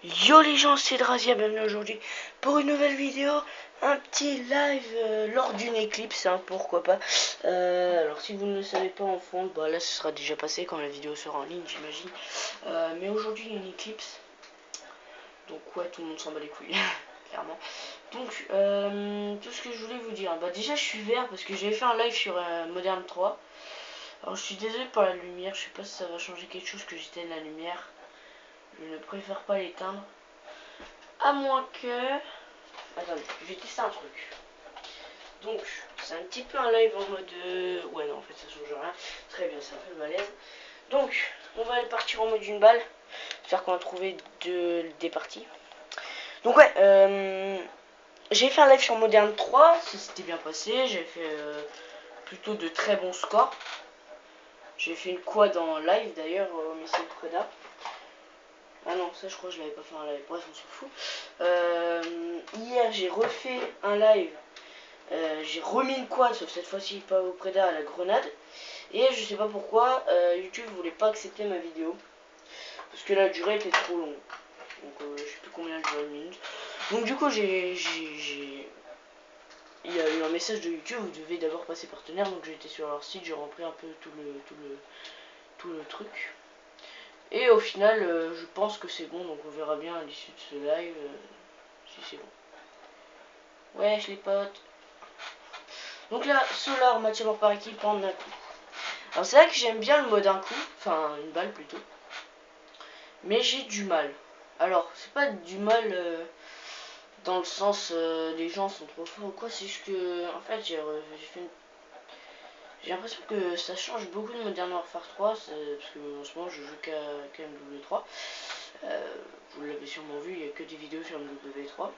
Yo les gens, c'est Drazia, bienvenue aujourd'hui pour une nouvelle vidéo, un petit live lors d'une éclipse, hein, pourquoi pas. Alors si vous ne le savez pas en fond, bah là ce sera déjà passé quand la vidéo sera en ligne j'imagine. Mais aujourd'hui il y a une éclipse, donc ouais tout le monde s'en bat les couilles, clairement. Donc tout ce que je voulais vous dire, bah déjà je suis vert parce que j'avais fait un live sur Modern 3. Alors je suis désolé pour la lumière, je sais pas si ça va changer quelque chose que j'éteigne la lumière. Je ne préfère pas l'éteindre. À moins que... Attendez, je vais tester un truc. Donc, c'est un petit peu un live en mode... Ouais, non, en fait, ça change rien. Très bien, c'est un peu le malaise. Donc, on va aller partir en mode une balle. J'espère qu'on va trouver des parties. Donc, ouais, j'ai fait un live sur Modern 3. Ça s'était bien passé. J'ai fait plutôt de très bons scores. J'ai fait une quad en live, d'ailleurs, au missile Preda. Ah non, ça je crois que je l'avais pas fait un live, bref on s'en fout. Hier j'ai refait un live, j'ai remis une quad, sauf cette fois-ci pas au Preda, à la grenade. Et je sais pas pourquoi, YouTube voulait pas accepter ma vidéo. Parce que la durée était trop longue. Donc je sais plus combien elle dure une minute. Donc du coup il y a eu un message de YouTube, vous devez d'abord passer partenaire. Donc j'ai été sur leur site, j'ai rempli un peu tout le truc. Et au final, je pense que c'est bon, donc on verra bien à l'issue de ce live si c'est bon. Wesh les potes. Donc là, Solar, match à mort par équipe en un coup. Alors c'est vrai que j'aime bien le mode un coup, enfin une balle plutôt. Mais j'ai du mal. Alors, c'est pas du mal dans le sens les gens sont trop forts ou quoi, c'est juste que en fait j'ai l'impression que ça change beaucoup de Modern Warfare 3, parce que en ce moment je joue qu'à MW3. Vous l'avez sûrement vu, il n'y a que des vidéos sur MW3.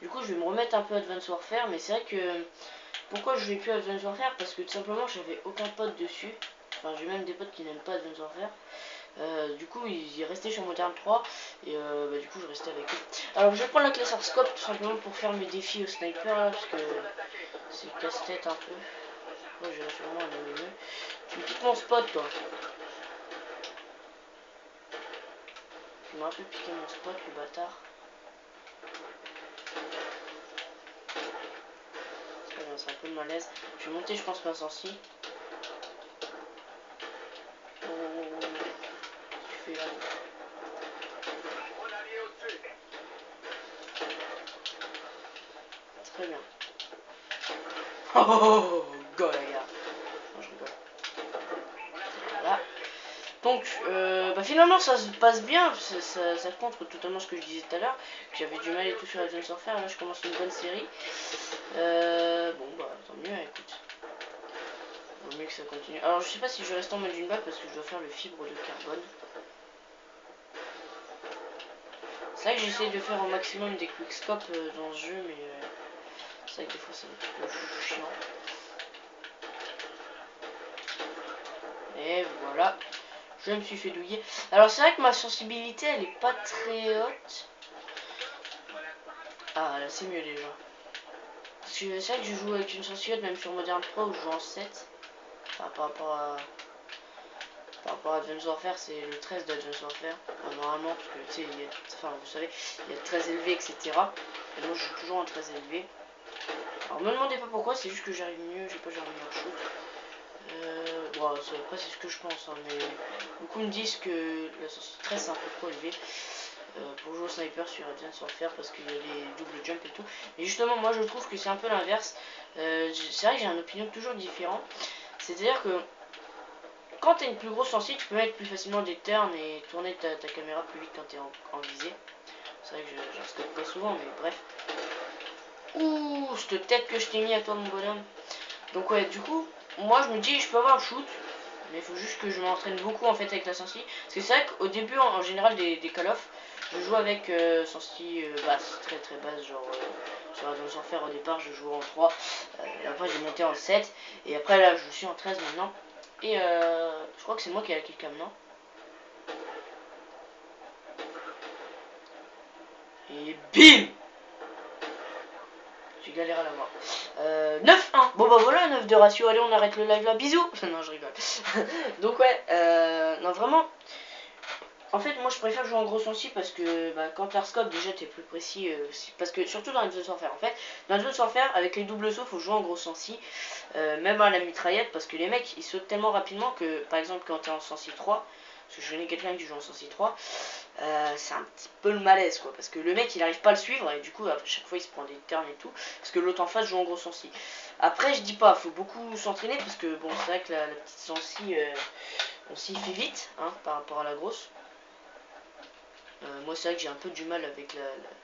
Du coup je vais me remettre un peu Advanced Warfare, mais c'est vrai que... Pourquoi je vais plus Advanced Warfare? Parce que tout simplement j'avais aucun pote dessus. Enfin j'ai même des potes qui n'aiment pas Advanced Warfare. Du coup ils restaient sur Modern 3 et du coup je restais avec eux. Alors je vais prendre la classe Scope tout simplement pour faire mes défis au sniper là, parce que c'est casse-tête un peu. Ouais, j'ai sûrement un mieux. Tu me piques mon spot toi. Tu m'as un peu piqué mon spot le bâtard. C'est un peu de malaise. Je vais monter je pense ma sensi. Oh, tu fais là. Très bien. Oh, go les gars. Non, je rigole. Voilà. Donc, finalement ça se passe bien, ça contre totalement ce que je disais tout à l'heure, que j'avais du mal et tout sur Advanced Warfare. Là je commence une bonne série. Bon bah tant mieux, écoute. Vaut mieux que ça continue. Alors je sais pas si je reste en mode d'une balle parce que je dois faire le fibre de carbone. C'est vrai que j'essaie de faire au maximum des quickscopes dans ce jeu, mais c'est vrai que des fois c'est un petit peu chiant. Et voilà. Je me suis fait douiller. Alors c'est vrai que ma sensibilité elle est pas très haute. Ah là c'est mieux déjà. Parce que c'est vrai que je joue avec une sensibilité même sur Modern 3 où je joue en 7. Enfin, par rapport à Advanced Warfare, c'est le 13 d'Advanced Warfare. Enfin, normalement, parce que tu sais, enfin vous savez, il y a 13 élevé, etc. Et moi je joue toujours en 13 élevé. Alors me demandez pas pourquoi, c'est juste que j'arrive mieux, j'ai pas genre meilleur shoot. Bon, après c'est ce que je pense, hein, mais beaucoup me disent que la sensibilité 13 c'est un peu trop élevé pour jouer au sniper sur Advanced Warfare parce qu'il y a les double jump et tout. Mais justement, moi je trouve que c'est un peu l'inverse. C'est vrai que j'ai une opinion toujours différente. C'est-à-dire que quand t'as une plus grosse sensibilité, tu peux mettre plus facilement des turns et tourner ta caméra plus vite quand t'es en visée. C'est vrai que je respecte pas souvent, mais bref. Ouh, cette tête que je t'ai mis à toi, mon bonhomme. Donc ouais, du coup, moi je me dis, je peux avoir un shoot, mais il faut juste que je m'entraîne beaucoup en fait avec la sensi. Parce que c'est vrai qu'au début, en général, des Call of, je joue avec sensi basse, très très basse, genre sur Advanced Warfare au départ, je jouais en 3. Et après, j'ai monté en 7. Et après, là, je suis en 13 maintenant. Et je crois que c'est moi qui ai la killcam, non? Et bim! J'ai galéré à l'avoir. 9-1. Bon bah voilà, 9 de ratio. Allez, on arrête le live là. Bisous. Non, je rigole. Donc ouais, non vraiment. En fait, moi je préfère jouer en gros sensi parce que bah, quand t'as scope, déjà t'es plus précis. Parce que surtout dans Advanced Warfare, en fait, dans Advanced Warfare, avec les doubles sauts, faut jouer en gros sensi, même à la mitraillette, parce que les mecs ils sautent tellement rapidement que par exemple, quand t'es en sensi 3, parce que je connais quelqu'un qui joue en sensi 3, c'est un petit peu le malaise quoi, parce que le mec il arrive pas à le suivre et du coup, à chaque fois il se prend des turns et tout, parce que l'autre en face joue en gros sensi. Après, je dis pas, faut beaucoup s'entraîner parce que bon, c'est vrai que la petite sensi, on s'y fait vite hein, par rapport à la grosse. Moi c'est vrai que j'ai un peu du mal avec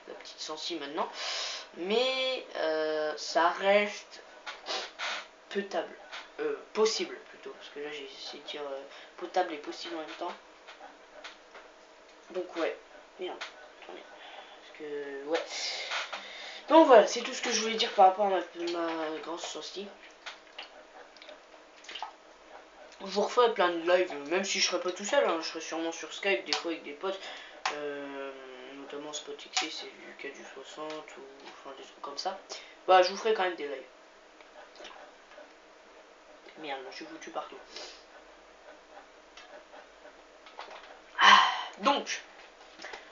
la petite sensi maintenant, mais ça reste potable, possible plutôt, parce que là j'ai essayé de dire potable et possible en même temps. Donc ouais, merde, parce que ouais. Donc voilà, c'est tout ce que je voulais dire par rapport à ma grosse sensi. Je vous refais plein de lives, même si je serai pas tout seul, hein, je serai sûrement sur Skype des fois avec des potes, notamment SpotXC, c'est vu qu'il y a du 60 ou enfin des trucs comme ça. Bah je vous ferai quand même des lives. Merde, je suis foutu partout. Ah, donc,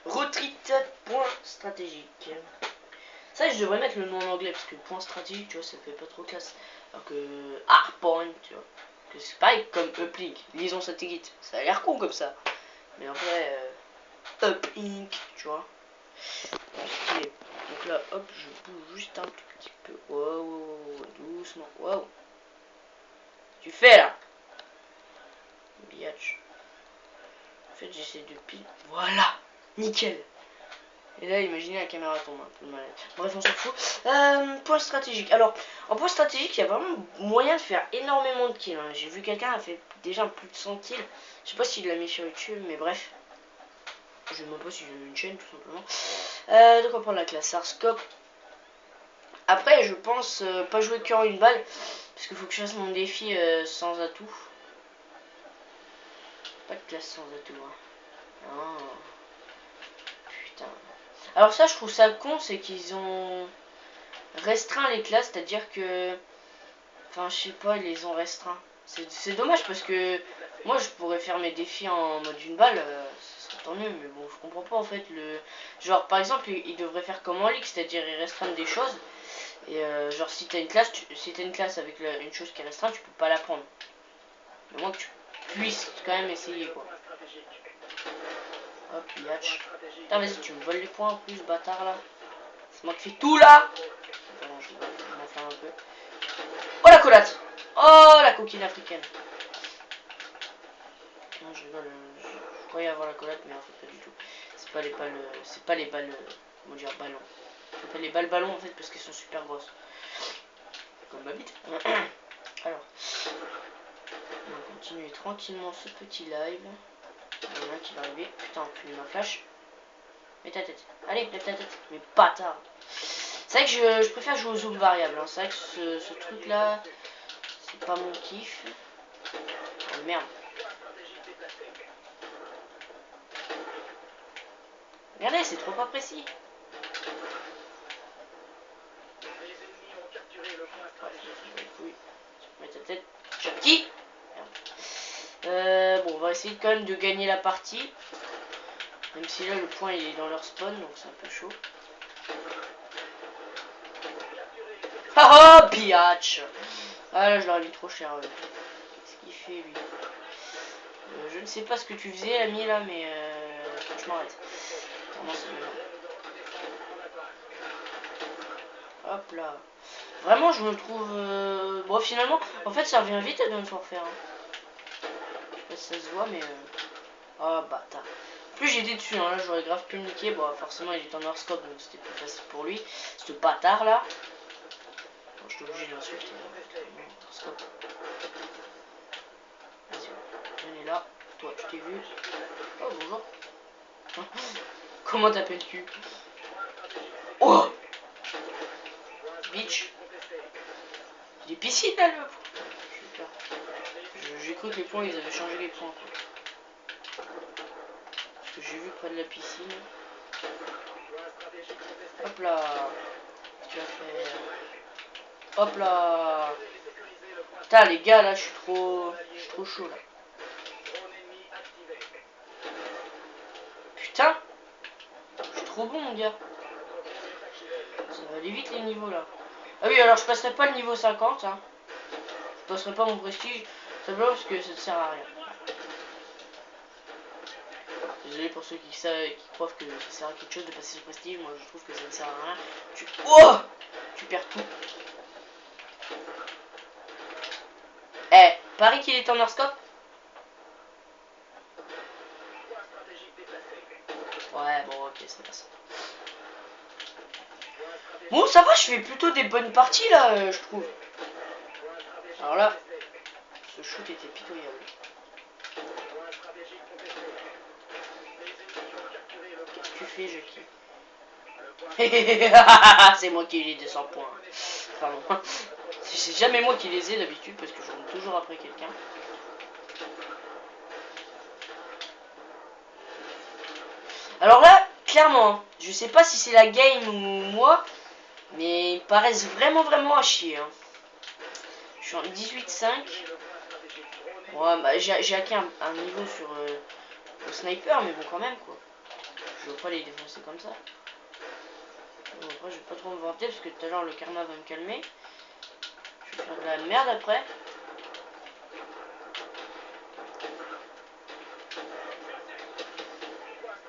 retreat, point stratégique. Ça, je devrais mettre le nom en anglais parce que point stratégique, tu vois, ça fait pas trop classe. Alors que hardpoint, tu vois, que c'est pareil comme uplink, liaison satellite. Ça a l'air con comme ça. Mais en vrai, uplink, tu vois. Donc là, hop, je bouge juste un tout petit peu. Wow, doucement. Wow. Tu fais là, biatch. En fait, j'essaie de pile. Voilà, nickel. Et là, imaginez la caméra tombe un peu malade. Bref, on s'en fout. Point stratégique. Alors, en point stratégique, il y a vraiment moyen de faire énormément de kills. Hein. J'ai vu quelqu'un a fait déjà plus de 100 kills. Je sais pas s'il l'a mis sur YouTube, mais bref. Je sais même pas si j'ai une chaîne, tout simplement. Donc, on va prendre la classe Arscope. Après, je pense pas jouer qu'en une balle. Parce qu'il faut que je fasse mon défi sans atout. Pas de classe sans atout. Hein. Oh. Putain. Alors ça, je trouve ça con, c'est qu'ils ont restreint les classes, c'est-à-dire que... Enfin, je sais pas, ils les ont restreints. C'est dommage parce que moi, je pourrais faire mes défis en mode une balle, ce serait tant mieux, mais bon, je comprends pas en fait le... Genre, par exemple, ils devraient faire comme en Ligue, c'est-à-dire ils restreignent des choses, et genre, si t'as une classe, si t'as une classe avec une chose qui est restreinte, tu peux pas la prendre. Mais moi, que tu puisses quand même essayer, quoi. Hop, yatch. Putain, vas-y, tu me voles les points en plus, bâtard, là. C'est moi qui fais tout, là. Attends, je vais m'enflammer un peu. Oh, la collate. Oh, la coquine africaine. Non, je rigole, je croyais avoir la collate, mais en fait, pas du tout. C'est pas les balles, comment dire, ballons. J'appelle les balles ballons, en fait, parce qu'elles sont super grosses. Comme ma bite. Alors, on va continuer tranquillement ce petit live. Il y en a un qui va arriver. Putain, enculé ma flash. Mets ta tête. Allez, lève ta tête. Mais bâtard. C'est vrai que je préfère jouer aux zooms variables. Hein. C'est vrai que ce truc là, c'est pas mon kiff. Oh merde. Regardez, c'est trop pas précis. Oui. Mets ta tête. Chucky. Bon, on va essayer quand même de gagner la partie. Même si là, le point il est dans leur spawn, donc c'est un peu chaud. Ah oh, biatch. Ah là, je l'aurais mis trop cher. Qu'est-ce qu'il fait, lui? Je ne sais pas ce que tu faisais, ami, là, mais franchement, arrête. Vraiment, c'est bien. Hop là. Vraiment, je me trouve... Bon, finalement, en fait, ça revient vite à Advanced Warfare. Hein. Je sais pas si ça se voit, mais... Oh, bâtard. En plus, j'étais dessus, hein. Là, j'aurais grave pu le niquer. Bon, forcément, il est en hors-scope, donc c'était plus facile pour lui. Ce bâtard-là. Bon, je suis obligé de l'insulter. Hors-scope. Vas-y, venez là. Toi, tu t'es vu. Oh, bonjour. Comment t'appelles-tu? Oh, bitch. Des piscines là, le... J'ai cru que les points, ils avaient changé les points. Quoi. Parce que j'ai vu près de la piscine. Hop là. Tu vas faire... Hop là. Putain, les gars, là, je suis trop chaud, là. trop bon, mon gars. Ça va aller vite les niveaux là. Ah oui, alors je passerai pas le niveau 50. Hein. Je passerai pas mon prestige. Simplement parce que ça ne sert à rien. Désolé pour ceux qui croient que ça sert à quelque chose de passer ce prestige. Moi je trouve que ça ne sert à rien. Oh, tu perds tout. Eh, parie qu'il est en hors-scope. Ouais, bon, ok, ça passe. Bon, ça va, je fais plutôt des bonnes parties là, je trouve. Alors là, ce shoot était pitoyable. Qu'est-ce que tu fais, Jackie? C'est moi qui ai les 200 points. Pardon. C'est jamais moi qui les ai d'habitude parce que je rentre toujours après quelqu'un. Alors là, clairement, je sais pas si c'est la game ou moi, mais ils paraissent vraiment à chier. Hein. Je suis en 18-5. Ouais, bah, j'ai acquis un niveau sur le sniper, mais bon, quand même, quoi. Je veux pas les défoncer comme ça. Bon, après, je vais pas trop me vanter parce que tout à l'heure, le karma va me calmer. Je vais faire de la merde après.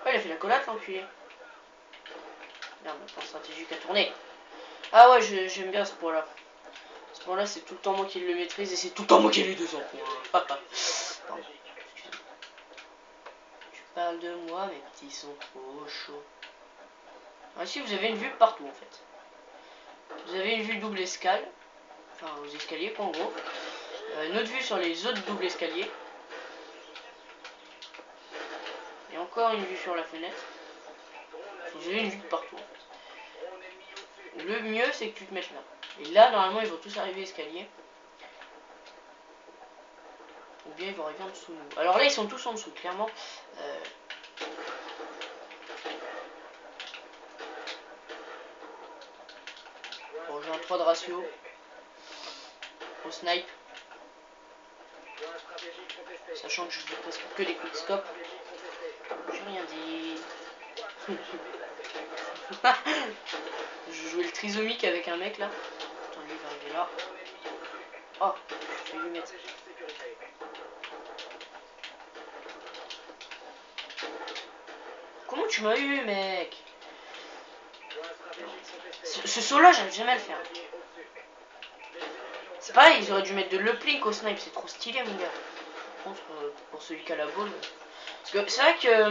Ouais, il a fait la collate, l'enculé. Merde, le plan stratégique a tourné. Ah ouais, j'aime bien ce point-là. Ce point-là, c'est tout le temps moi qui le maîtrise et c'est tout le temps moi qui ai les 200 points. Pardon. Tu parles de moi, mes petits sont trop chauds. Ah, ici, vous avez une vue partout, en fait. Vous avez une vue double escale. Enfin, aux escaliers, quoi, en gros. Une autre vue sur les autres doubles escaliers. Et encore une vue sur la fenêtre. Vous avez une vue de partout, en fait. Le mieux, c'est que tu te mettes là. Et là, normalement, ils vont tous arriver escalier. Ou bien ils vont arriver en dessous de nous. Alors là, ils sont tous en dessous, clairement. Bon, j'ai un 3 de ratio. Au snipe. Sachant que je fais presque que des quickscopes. J'ai rien dit. Je jouais le trisomique avec un mec là. Attends, lui il va arriver là. Oh, je vais lui mettre. Comment tu m'as eu, mec? Ce saut là, j'arrive jamais à le faire. C'est pareil, ils auraient dû mettre de l'uplink au snipe, c'est trop stylé, mon gars. Par contre, pour celui qui a la balle. Parce que c'est vrai que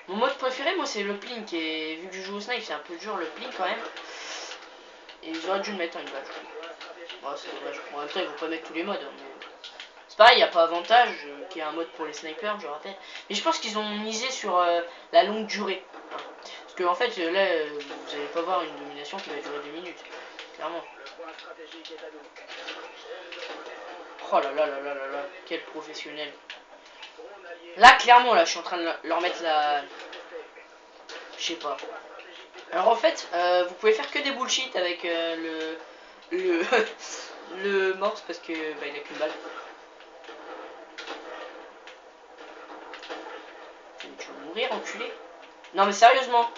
mon mode préféré, moi, c'est l'uplink. Et vu que je joue au snipe, c'est un peu dur l'uplink quand même. Et ils auraient dû le mettre en une balle. Ouais, c'est dommage. Bon, en même temps, ils vont pas mettre tous les modes. Hein, mais... C'est pareil, il n'y a pas avantage qu'il y a un mode pour les snipers, je rappelle. Mais je pense qu'ils ont misé sur la longue durée. Hein. Parce que en fait, là, vous n'allez pas voir une domination qui va durer 2 minutes. Clairement. Oh là là là là là là, quel professionnel. Là, clairement, là, je suis en train de leur mettre la... Je sais pas. Alors en fait, vous pouvez faire que des bullshit avec le morse parce que bah, il a qu'une balle. Tu vas mourir, enculé. Non mais sérieusement.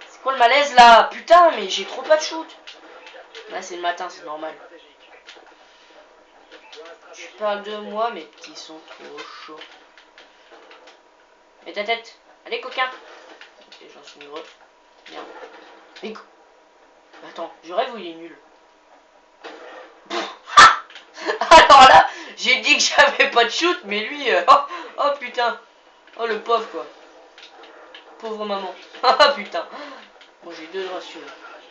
C'est quoi le malaise là? Putain, mais j'ai trop pas de shoot. Là c'est le matin, c'est normal. Tu parles de moi, mes petits sont trop chauds. Mets ta tête. Allez, coquin. Ok, j'en suis heureux. Merde. Mais attends, je rêve ou il est nul? Alors là, j'ai dit que j'avais pas de shoot, mais lui... oh putain. Oh le pauvre quoi. Pauvre maman. Ah putain. Bon, j'ai 2 de ratio.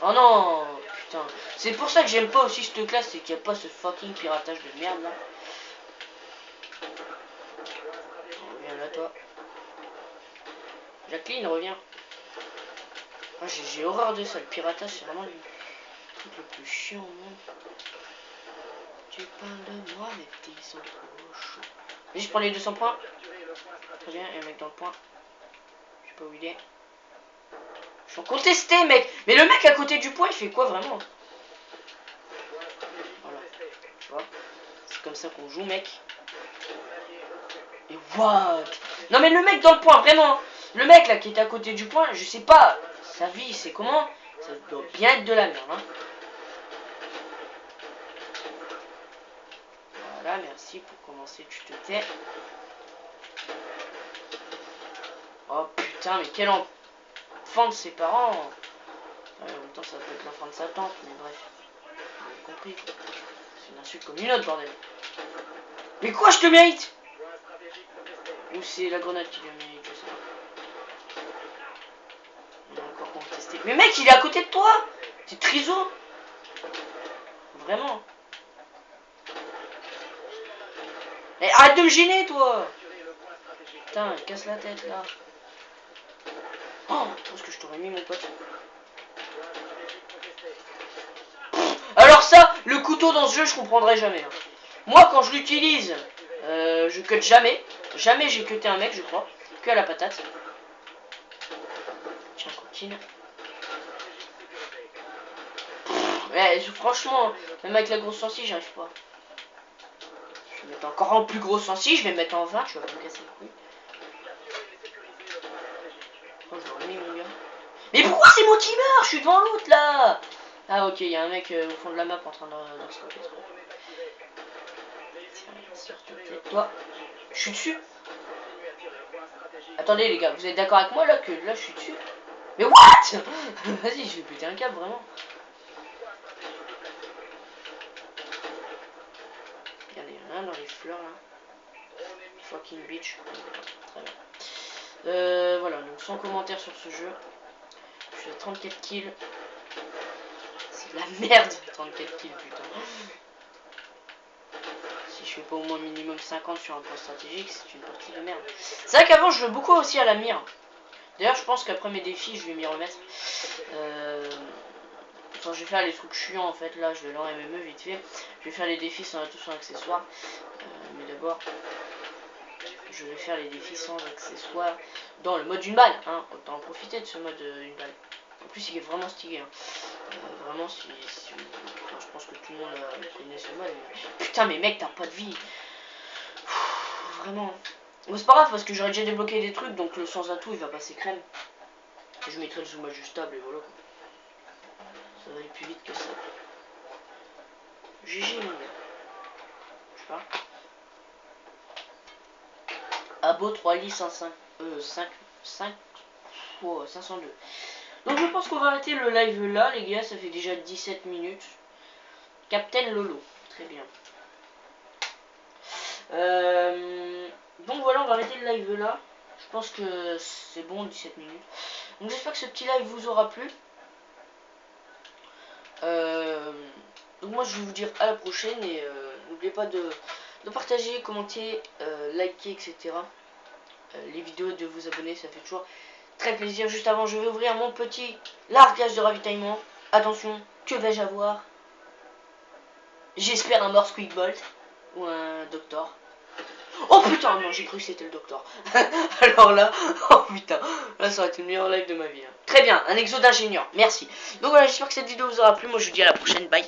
Oh non. Putain. C'est pour ça que j'aime pas aussi cette classe, c'est qu'il n'y a pas ce fucking piratage de merde là. Reviens là toi. Jacqueline, reviens. Ah, j'ai horreur de ça, le piratage c'est vraiment le truc le plus chiant au monde. Tu parles de moi, mes petits sont trop chauds. Vas-y, je prends les 200 points. Très bien, il y a un mec dans le point. Je sais pas où il est. Je suis en contesté, mec. Mais le mec à côté du point, il fait quoi vraiment? Voilà. Tu vois? C'est comme ça qu'on joue, mec. Et what? Non mais le mec dans le point, vraiment. Le mec là qui est à côté du point, je sais pas sa vie c'est comment. Ça doit bien être de la merde hein. Voilà, merci pour commencer, tu te tais. Oh putain, mais quel enfant de ses parents. Ouais, en même temps ça peut être l'enfant de sa tante, mais bref. Vous avez compris. C'est une insulte comme une autre, bordel. Mais quoi, je te mérite? Ou c'est la grenade qui le mérite, je sais pas. On a encore contesté. Mais mec, il est à côté de toi. T'es triso. Vraiment. Mais arrête de me gêner, toi. Putain, il casse la tête, là. Oh, parce que je t'aurais mis, mon pote. Alors ça, le couteau dans ce jeu, je comprendrai jamais. Hein. Moi, quand je l'utilise, je cut jamais. Jamais j'ai cuté un mec, je crois. Que à la patate. Tiens, continue. Ouais, franchement, même avec la grosse sensi, j'arrive pas. Je vais mettre encore en plus gros sensi, je vais mettre en 20, tu vas pas me casser le couille. Oh, je l'aurais mis, mon gars. Mais pourquoi c'est moi qui meurs? Je suis devant l'autre, là. Ah, ok, il y a un mec au fond de la map en train de se copier. Tiens, sur ta tête. Toi, je suis dessus. Attendez, les gars, vous êtes d'accord avec moi, là, que là, je suis dessus? Mais what? Vas-y, je vais péter un câble, vraiment. Regardez, il y en a un dans les fleurs, là. Fucking bitch. Très bien. Voilà, donc sans commentaire sur ce jeu. Je suis à 34 kills. C'est de la merde, 34 kills, putain. Si je fais pas au moins minimum 50 sur un point stratégique, c'est une partie de merde. C'est vrai qu'avant, je jouais beaucoup aussi à la mire. D'ailleurs, je pense qu'après mes défis, je vais m'y remettre. Enfin, je vais faire les trucs chiants, en fait. Là, je vais leur MME vite fait. Je vais faire les défis sans atout, sans accessoires. Mais d'abord, je vais faire les défis sans accessoires dans le mode une balle. Hein. Autant en profiter de ce mode une balle. En plus, il est vraiment stylé. Hein. Vraiment, si enfin, je pense que tout le monde connaît ce mode. Mais... Putain, mais mec, t'as pas de vie. Vraiment. Bon, c'est pas grave parce que j'aurais déjà débloqué des trucs, donc le sans atout il va passer crème. Et je mettrai le zoom ajustable et voilà quoi. Ça va aller plus vite que ça. GG mon gars. Je sais pas. Abo 3 lits 105 5 oh, 502. Donc je pense qu'on va arrêter le live là les gars, ça fait déjà 17 minutes. Captain Lolo, très bien. Donc voilà, on va arrêter le live là. Je pense que c'est bon 17 minutes. Donc j'espère que ce petit live vous aura plu. Donc moi je vais vous dire à la prochaine et n'oubliez pas de partager, commenter, liker, etc. Les vidéos, de vous abonner, ça fait toujours très plaisir. Juste avant, je vais ouvrir mon petit largage de ravitaillement. Attention, que vais-je avoir? J'espère un Morse Quick Bolt ou un Doctor. Oh putain, non, j'ai cru que c'était le Doctor. Alors là, oh putain, là ça aurait été le meilleur live de ma vie. Hein. Très bien, un exo d'ingénieur, merci. Donc voilà, j'espère que cette vidéo vous aura plu. Moi je vous dis à la prochaine, bye.